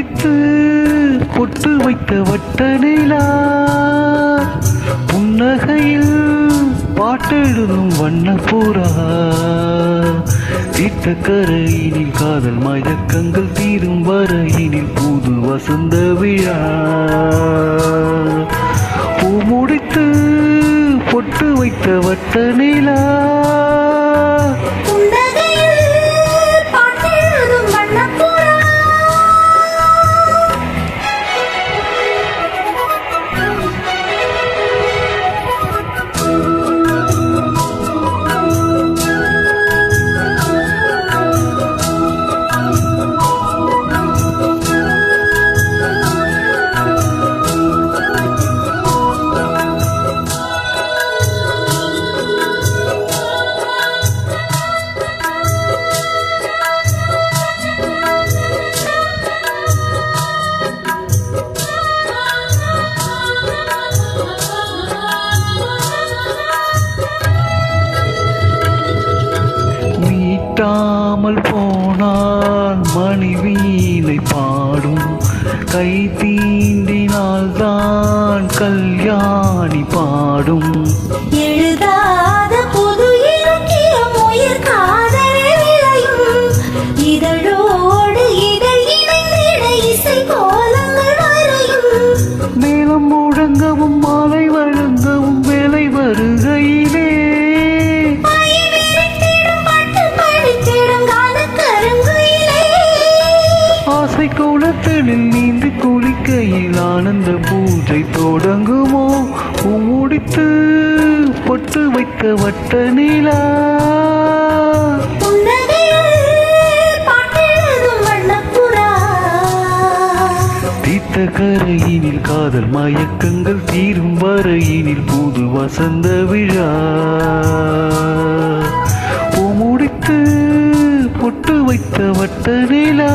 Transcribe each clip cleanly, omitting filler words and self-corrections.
முடித்து பொட்டு வைத்த வட்ட நிலா புன்னகையில் பாட்டெழுதும் வண்ண புறா தீர்த்தக்கரையினில் காதல் மயக்கங்கள் தீரும் வரையினில் புது வசந்த விழா பூ முடித்து பொட்டு வைத்த வட்ட நிலா மீட்டாமல் போனால் மணி வீணை பாடும் கை தீண்டினால் தான் கல்யாணி பாடும் எழுதாத புது இலக்கியம் உயிர் காதலே விளையும் இதழோடு இதழ் இணைந்திட இசை கோலங்கள் வரையும் மேலும் முழங்கவும் மாலை வழங்கவும் வேலை வருகையிலே ஆசை கோலத்தலில் நீந்தி குளிக்கையில் ஆனந்த பூஜை தொடங்குமோ முடித்து பொட்டு வைத்த வட்ட நிலா தீர்த்த கரையினில் காதல் மயக்கங்கள் தீரும் வரையினில் புது வசந்த விழா பூ முடித்து பொட்டு வைத்த வட்ட நிலா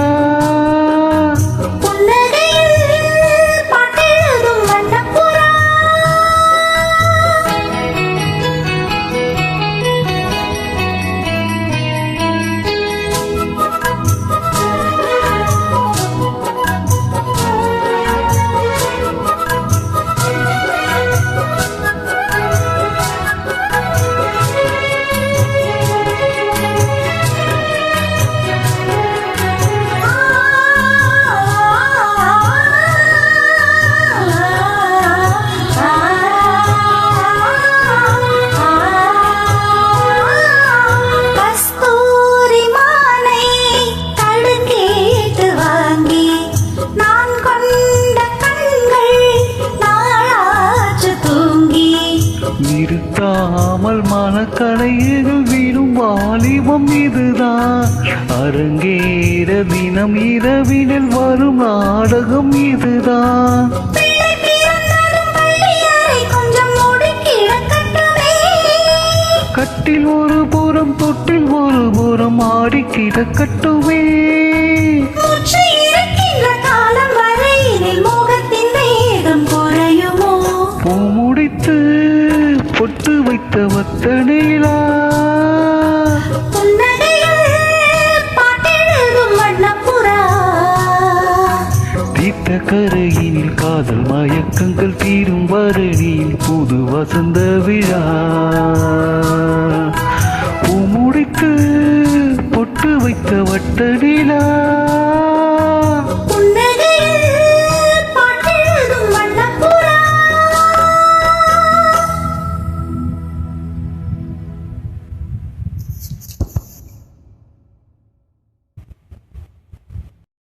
நிறுத்தாமல் மனக்கலைகள் வீடும் வாலிபம் இதுதான் அரங்கேற தினம் இரவினில் வரும் நாடகம் இதுதான் கட்டில் ஒரு புறம் தொட்டில் ஒரு புறம் ஆடி கிடக்கட்டுமே பூ முடித்து பொட்டு வைத்த வட்ட நிலா தீர்த்த கரையினில் காதல் மயக்கங்கள் தீரும் வரையில் புது வசந்த விழா